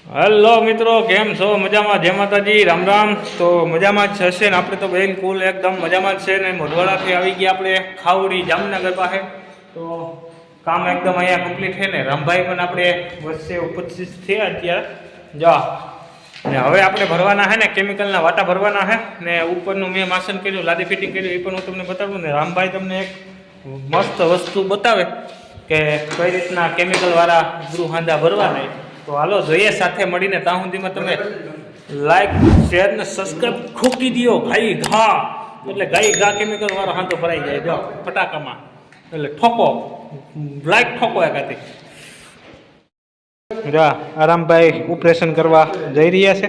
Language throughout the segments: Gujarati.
હેલો મિત્રો, કેમ છો? મજામાં? જય માતાજી, રામ રામ. તો મજામાં જ હશે ને? આપણે તો બિલકુલ એકદમ મજામાં જ છે ને. મોઢવાડાથી આવી ગયા આપણે ખાવડી જામનગર પાસે. તો કામ એકદમ અહીંયા કમ્પ્લીટ છે ને. રામભાઈ પણ આપણે વર્ષે 25 થયા અત્યારે જા. ને હવે આપણે ભરવાના છે ને, કેમિકલના વાટા ભરવાના છે ને. ઉપરનું મેં માસન કર્યું, લાદી ફિટિંગ કર્યું, એ પણ હું તમને બતાવું ને. રામભાઈ તમને એક મસ્ત વસ્તુ બતાવે કે કઈ રીતના કેમિકલવાળા ગૃહ હાંધા ભરવાના. તો હાલો જોઈએ સાથે મળીને. ત્યાં સુધીમાં તમે લાઈક, શેર ને સબસ્ક્રાઈબ ઠોકી દો. ગાઈ ઘા એટલે ગાઈ ઘા કેમિકલ વાળો હાંધો ભરાઈ જાય જો ફટાકામાં. એટલે ઠોકો, લાઈક ઠોકો એકાથી. જા રામભાઈ ઓપરેશન કરવા જઈ રહ્યા છે.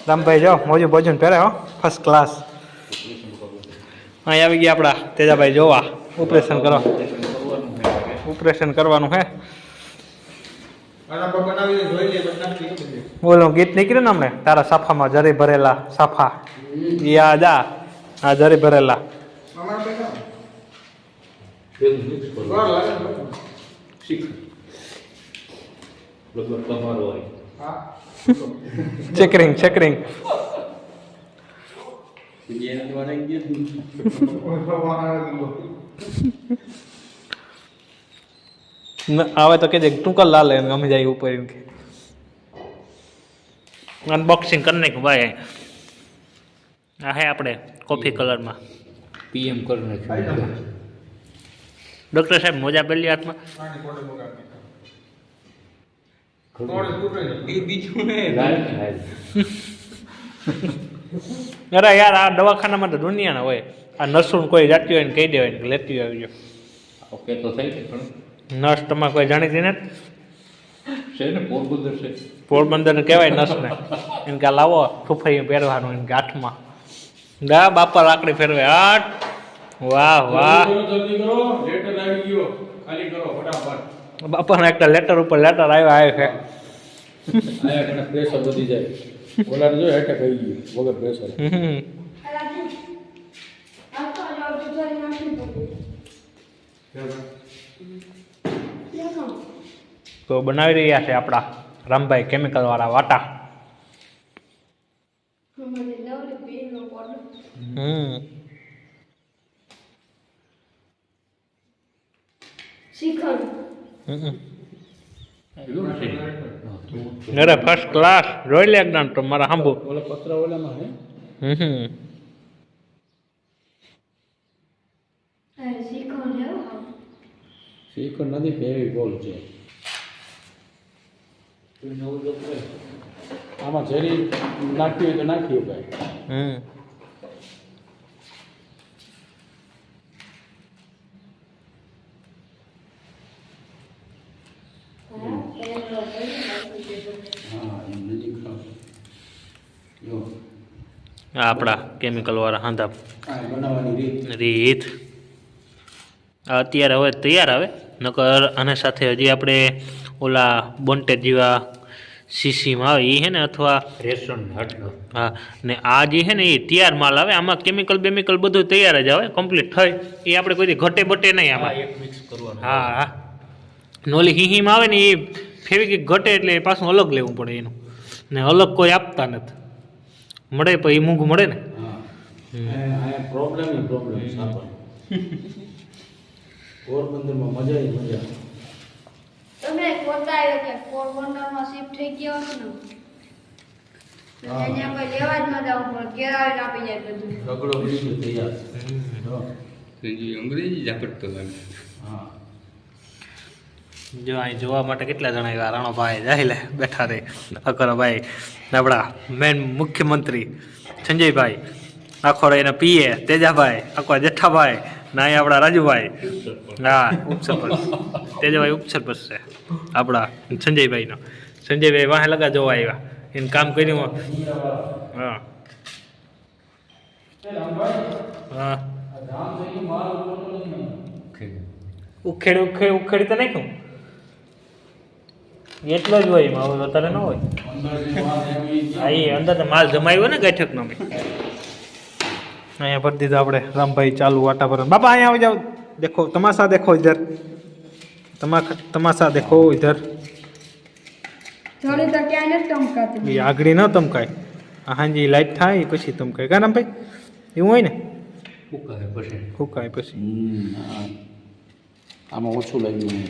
રામભાઈ જો મોજું બોજું પહેરે હો, ફર્સ્ટ ક્લાસ. અહીં આવી ગયા આપણા તેજાભાઈ જોવા ઓપરેશન કરવા. ઓપરેશન કરવાનું હે. બોલો ગીત નીકળ્યું ને હમણે તારા સાફામાં જરી ભરેલા સાફા યાદ આ જરી ભરેલા. ચેકરિંગ ચેકરિંગ આવે તો કે ટૂંકલ લાલે ગમી જાય ઉપર એમ કે અનબોક્સિંગ કરી નાખ્યું ભાઈ. આ હે આપણે કોફી કલરમાં પીએમ કરી નાખ્યું. ડૉક્ટર સાહેબ મોજા પહેલી હાથમાં. અરે યાર આ દવાખાનામાં તો દુનિયાના હોય. આ નર્સું કોઈ જાતી હોય ને કહી દેવાય ને લેતી આવજો. ઓકે તો થઈ ગયું. નર્સ તમારે કોઈ જાણીતી નથી છે ને પોરબંદર છે. પોરબંદર કહેવાય નર્સને. એમ કે લાવો ફૂફાઈ પહેરવાનું એમ કે હાથમાં. ગા બાપા લાકડી ફેરવે હાટ. વાહ વાહ બાપાને একটা લેટર ઉપર લેટર આવ્યા છે. પ્રેશર વધી જાય. ઓલા જો હેઠે કહી ગયું વગર પ્રેશર. તો બનાવી રહ્યા છે આપણા રામભાઈ કેમિકલ વાળા વાટા. અરે ફર્સ્ટ ક્લાસ જોઈ લે એકદમ તો મારા સાંભુ. ઓલા પતરા ઓલામાં હે. શીખો નથી ફેવી બોલ છે. આમાં ઝેરી નાખવી હોય તો નાખ્યું ભાઈ. આપણા કેમિકલ વાળા હાંધા બનાવવાની રીત અત્યારે હવે તૈયાર આવે. નકર આને સાથે હજી આપણે ઓલા બોન્ટેજ જેવા સીસીમાં આવે એ હે ને, અથવા રેશન હટનો. હા ને આ જે છે ને એ તૈયાર માલ આવે. આમાં કેમિકલ બેમિકલ બધું તૈયાર જ આવે કમ્પ્લીટ થઈ. એ આપણે કોઈ ઘટે બટે નહીં આમાં. એક મિક્સ કરવાનું. હા હા નોલી હીહીમાં આવે ને એ ફેવિકિક ઘટે એટલે પાછું અલગ લેવું પડે એનું. ને અલગ કોઈ આપતા નથી. મળે પણ એ મૂંઘું મળે ને. પ્રોબ્લેમ પોરબંદરમાં મજા મજા. તમે પોતાય કે પોરબંદરમાં શિફ્ટ થઈ ગયા છો ને અહીંયા કોઈ લેવા જ ન જાવ પણ કેરાવી આપી જાય બધું. રગડો બીજું તૈયાર. અંગ્રેજી ઝાપટતો લાગે. હા જો અહીં જોવા માટે કેટલા જણા આવ્યા. રાણાભાઈ જાહેલે બેઠા રહે. અકરભાઈ આપણા મેન મુખ્યમંત્રી સંજયભાઈ, આખો એને પીએ તેજાભાઈ, આખો જેઠાભાઈ ના અહીં આપણા રાજુભાઈ. હા ઉપસરપંચ તેજાભાઈ ઉપસરપંચ છે આપણા સંજયભાઈનો. સંજયભાઈ વાહે લગા જોવા આવ્યા. એને કામ કર્યું. હા હા ઉખેડી તો નાખ્યું એટલો જ હોય એમાં. હવે વધારે ન હોય. હા એ અંદર માલ જમાવ્યો ને ગઠકનો મેં. અહીંયા ભરી દીધા આપણે રામભાઈ ચાલુ વાટા પર. બાપા અહીંયા આવી જાઓ, देखो तमाशा देखो इधर, तमाशा देखो इधर। થોડી તો ક્યાંય નથી ટમકાતી. એ આગળ ન તમકાય, આ હાંજી લાઈટ થાય પછી તમકાય. કા રામભાઈ એવું હોય ને? ફૂકાય પછી આમાં ઓછું લાગ્યું,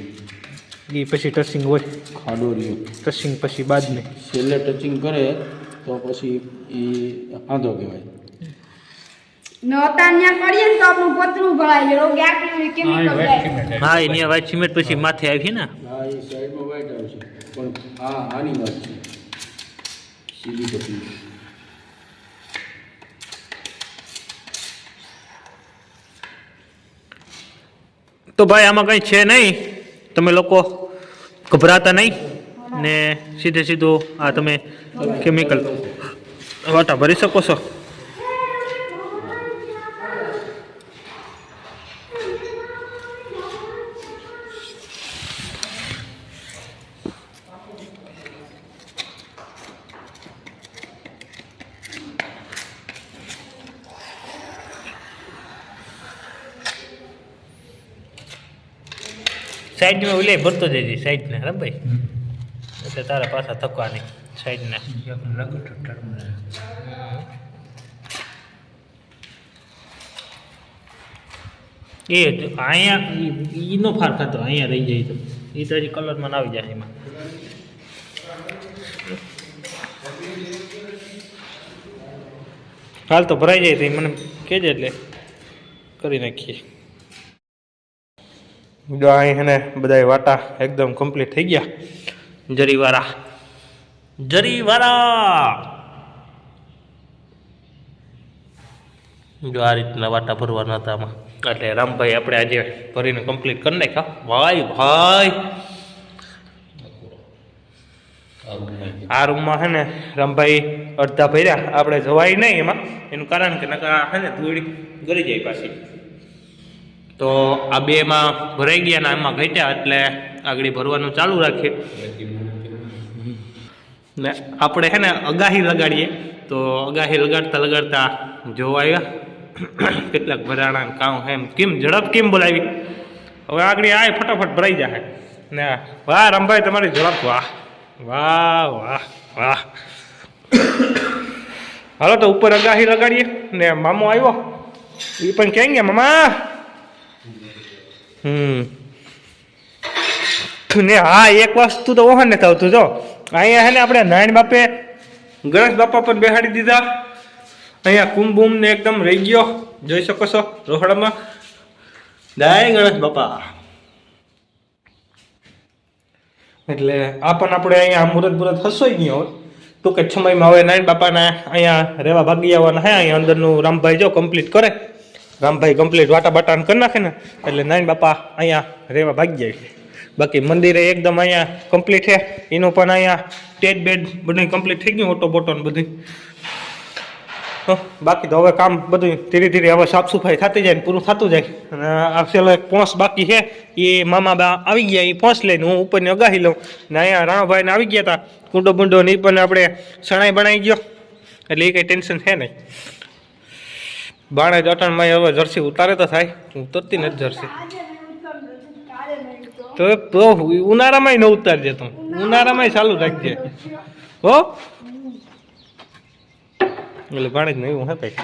એ પછી ટચિંગ હોય, ખાડો રહ્યો. ટચિંગ પછી બાદ નહીં. છેલ્લે ટચિંગ કરે તો પછી એ આંધો કહેવાય. નહોતા ત્યાં કરીએ ને તો આપણું પતરું ભરાય રોગ આખી કેમિકલ જાય. હા એની વ્હાઈટ સિમેન્ટ પછી માથે આવી ને. હા એ સાઈડમાં વાઈટ આવશે, પણ આ આની વાત છે સીધી પછી. તો ભાઈ આમાં કંઈ છે નહીં, તમે લોકો ગભરાતા નહીં ને સીધે સીધું આ તમે કેમિકલ વાટા ભરી શકો છો. સાઈડમાં ઓલે ભરતો જજે સાઈડને રામભાઈ, એટલે તારા પાછા થકવા નહીં સાઈડને. એ અહીંયા એનો ફાર ખાતો અહીંયા રહી જાય તો એ તો હજી કલરમાં આવી જાય એમાં. હાલ તો ભરાઈ જાય તો એ મને કહેજે એટલે કરી નાખીએ. જો અહીં ને બધા વાટા એકદમ કમ્પ્લીટ થઈ ગયા. જરીવાળા જો આ રીતના વાટા ભરવાના હતા આમાં, એટલે રામભાઈ આપણે આજે ભરીને કમ્પ્લીટ કરી નાખ્યા. ભાઈ આ રૂમમાં હે ને રામભાઈ અડધા ભર્યા, આપણે જવાય નહીં એમાં, એનું કારણ કે નકા હે ને ધૂળ ગળી જાય પાછી. તો આ બેમાં ભરાઈ ગયા ને એમાં ઘટ્યા એટલે આગળ ભરવાનું ચાલુ રાખીએ ને આપણે હે ને અગાહી લગાડીએ. તો અગાહી લગાડતા જોવા આવ્યા કેટલાક ભરાણા કામ એમ કેમ ઝડપ કેમ બોલાવી. હવે આગળ આય ફટાફટ ભરાઈ જાય ને. વાહ રામભાઈ તમારી ઝડપ, વાહ વાહ વાહ વાહ. હાલો તો ઉપર અગાહી લગાડીએ ને મામો આવ્યો એ પણ ક્યાં ગયા મામા? ને હા એક વસ્તુ તો ઓહન ને થતું જો અહીંયા હે ને આપણે નારાયણ બાપે ગણેશ બાપા પણ બેહાડી દીધા. અહીંયા કુંભ ને એકદમ રહી ગયો, જોઈ શકો છો રોહડામાં. જય ગણેશ બાપા. એટલે આ પણ આપણે અહીંયા મુહૂર્ત હસોઈ ગયો હોય ટૂંક જ સમયમાં. હવે નારાયણ બાપાને અહીંયા રહેવા ભાગી આવવાના હે. અહીંયા અંદરનું રામભાઈ જો કમ્પ્લીટ કરે, રામભાઈ કમ્પ્લીટ વાટા બાટાને કરી નાખે ને એટલે નારાયણ બાપા અહીંયા રહેવા ભાગી જાય. બાકી મંદિરે એકદમ અહીંયા કમ્પ્લીટ છે, એનું પણ અહીંયા સ્ટેજ બેડ બધું કમ્પ્લીટ થઈ ગયું, ઓટો બોટો ને બધું. બાકી તો હવે કામ બધું ધીરે ધીરે હવે સાફ સફાઈ થતી જાય ને પૂરું થતું જાય. અને આ છેલ્લો એક પોંસ બાકી છે, એ મામા બા આવી ગયા, એ પોંસ લઈને હું ઉપરની અગાહી લઉં ને. અહીંયા રાણાભાઈને આવી ગયા હતા કુંડો બુંડો ને, એ પણ આપણે શણાઈ બનાવી ગયો એટલે એ કંઈ ટેન્શન છે નહીં. બાણે જટણમાં હવે જર્સી ઉતારે તો થાય, ઉતરતી નથી જર્સી. તો ઉનાળામાં ન ઉતારજે તું, ઉનાળામાં ચાલુ રાખજે હો. એટલે ભાણે જ નહીં એવું હે ભાઈ.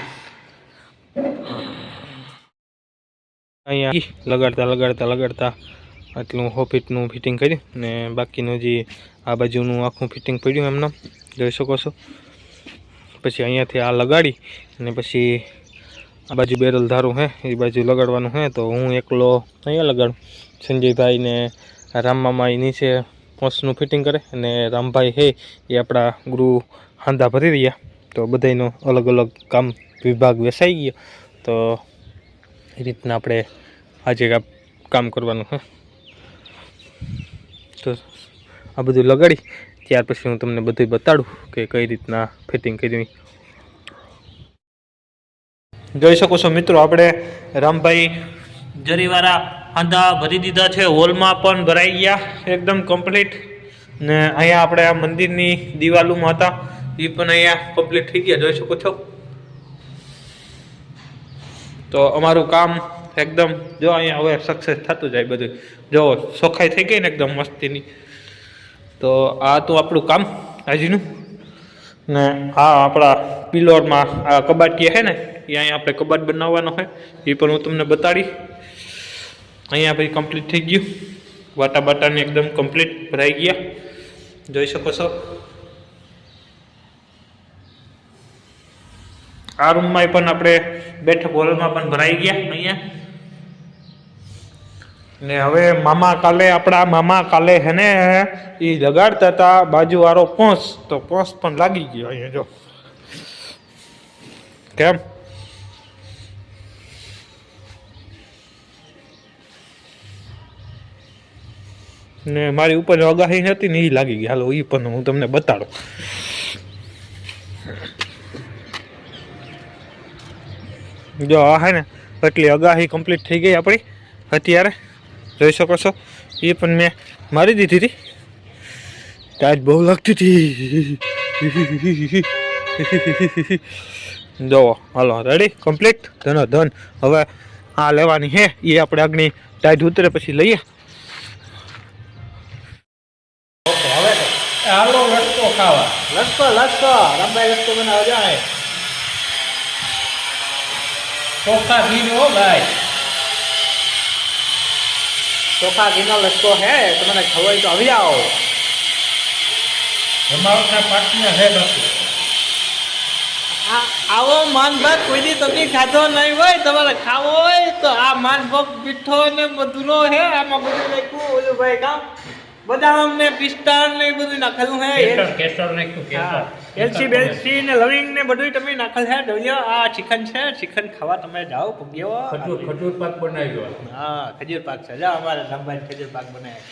અહીંયા લગાડતા આટલું હોફીટનું ફિટિંગ કર્યું ને બાકીનું જે આ બાજુનું આખું ફિટિંગ પડ્યું એમને જોઈ શકો છો. પછી અહીંયાથી આ લગાડી અને પછી આ બાજુ બેરલ ધારું હે એ બાજુ લગાડવાનું હે. તો હું એકલો અહીંયા લગાડું, સંજયભાઈ ને રામમામા એ નીચે પોસ્ટનું ફિટિંગ કરે અને રામભાઈ હે એ આપણા ગુરુ હાંધા ભરી રહ્યા. તો બધાનો અલગ અલગ કામ વિભાગ વેસાઈ ગયો. તો એ રીતના આપણે આજે કામ કરવાનું હે. તો આ બધું લગાડી ત્યાર પછી હું તમને બધું બતાડું કે કઈ રીતના ફિટિંગ કર્યું. જોઈ શકો છો મિત્રો, આપણે રામભાઈ જરીવાળા હાંધા ભરી દીધા છે, હોલમાં પણ ભરાઈ ગયા એકદમ કમ્પ્લીટ. ને અહીંયા આપણે આ મંદિરની દિવાલોમાં હતા એ પણ અહીંયા કમ્પ્લીટ થઈ ગયા, જોઈ શકો છો. તો અમારું કામ એકદમ જો અહીંયા હવે સક્સેસ થતું જાય બધું. જો ચોખ્ખાઈ થઈ ગઈ ને એકદમ મસ્તીની. તો આ તો આપણું કામ આજનું ને આ આપણા પિલોરમાં આ કબાટીએ છે ને એ અહીંયા આપણે કબાટ બનાવવાનો છે એ પણ હું તમને બતાડી. અહીંયા ભાઈ કમ્પ્લીટ થઈ ગયું, વાટા બાટાને એકદમ કમ્પ્લીટ ભરાઈ ગયા, જોઈ શકો છો. આ રૂમમાં પણ આપણે બેઠક હોલમાં પણ ભરાઈ ગયા અહીંયા. ને હવે આપણા મામા કાલે હે ને એ લગાડતા હતા બાજુવાળો પોંચ, તો પોંચ પણ લાગી ગયો અહીંયા જો કેમ. ને મારી ઉપર આગાહી હતી ને એ લાગી ગઈ. હાલો એ પણ હું તમને બતાડું. જો આ હે ને એટલી આગાહી કમ્પ્લીટ થઈ ગઈ આપણી અત્યારે જોઈ શકો છો. એ પણ મેં મારી દીધી હતી, ટાઈટ બહુ લાગતી હતી. જો હાલો રેડી કમ્પ્લીટ ધન. હવે આ લેવાની છે એ આપણે આગની ટાઈટ ઉતરે પછી લઈએ. ઓકે હવે હાલો લસકો ખાવા. લસકો રામભાઈ લસકો બનાવવા જાય. ચોખા ઘી હો ભાઈ, ચોખા ઘીનો લસકો હે. તમને ખવાય તો આવી આવો. જમાવટના પાટના હે બાકી. આવો માનભાત કોઈ દી તમે ખાધો નહીં હોય, તમારે ખાવો હોય તો આ માનભોગ મીઠો ને મધુરો હે. આમાં બધું નાખ્યું ઓલું ભાઈ કામ બદામ ને પિસ્તા ને બધું નાખેલું હે. કેસર નાખ્યું, એલચી બેલચી ને લવિંગ ને બધું તમે નાખેલ છે. ડોલિયો આ ચિકન છે, ચિકન ખાવા તમે જાઓ પગ્યો. ખજૂર પાક બનાવ્યો. હા ખજૂર પાક છે. જાઓ અમારે રામભાઈ ખજૂર પાક બનાવ્યો.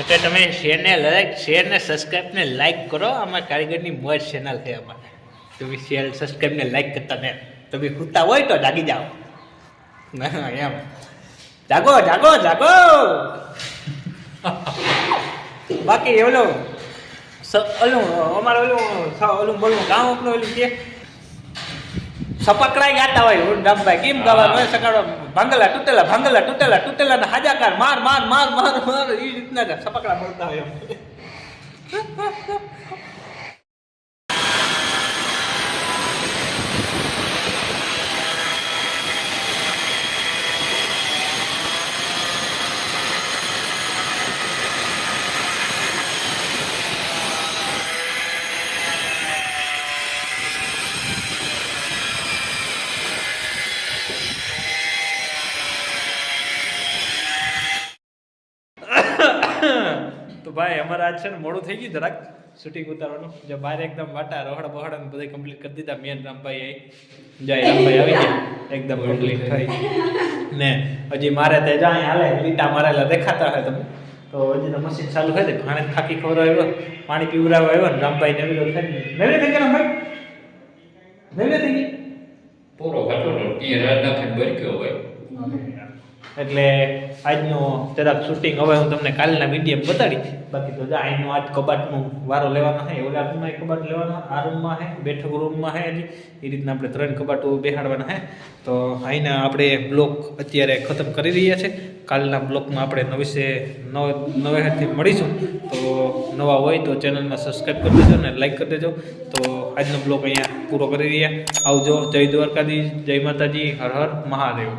એટલે તમે શેર ને સબસ્ક્રાઈબ ને લાઈક કરો. અમારા કારીગરની મોજ ચેનલ છે અમારે. તમે શેર સબસ્ક્રાઈબ ને લાઈક કરતા ને તમે ખૂતા હોય તો જાગી જાઓ. એમ જાગો. બાકી ઓલું અમારે ઓલું બોલું ગામ આપણું ઓલું કે સપકડા ગાતા હોય રામભાઈ કેમ ગાવાનું હોય સકાળો ભાંગલા તૂટેલા ને હાજાકાર માર એ રીતના સપકડા બોલતા હોય. તો ભાઈ અમારે આજ છે ને મોડું થઈ ગયું જરાક શૂટિંગ ઉતારવાનું. જો બહાર એકદમ વાટા રોહડા બહોડા ને બધા કમ્પ્લીટ કરી દીધા. મેન રામભાઈ રામભાઈ આવી ગયા એકદમ કમ્પ્લીટ થઈ ને. હજી મારે તે જાય હાલે લીટા મારેલા દેખાતા હોય તમે તો હજી તો મશીન ચાલુ થાય ને. ભાણે થાકી ખબર આવ્યો, પાણી પીવડાવવા આવ્યો ને રામભાઈ નવી થઈ ગયા. રામભાઈ નવી થઈ ગઈ પૂરો ઘટો નાખીને બરક્યો હોય. એટલે આજનું જરાક શૂટિંગ હવે હું તમને કાલના વિડીયો બતાડી. બાકી તો અહીંનું આજ કબાટનું વારો લેવાનો છે. ઓલા રૂમમાં કબાટ લેવાનો, આ રૂમમાં છે, બેઠક રૂમમાં છે. હજી એ રીતના આપણે 3 કબાટો બેહાડવાના છે. તો અહીંના આપણે બ્લોક અત્યારે ખતમ કરી રહ્યા છે. કાલના બ્લોકમાં આપણે નવેથી મળીશું. તો નવા હોય તો ચેનલને સબસ્ક્રાઈબ કરી દેજો ને લાઈક કરી દેજો. તો આજનો બ્લોક અહીંયા પૂરો કરી રહ્યા. આવજો. જય દ્વારકાધીશ, જય માતાજી, હર હર મહાદેવ.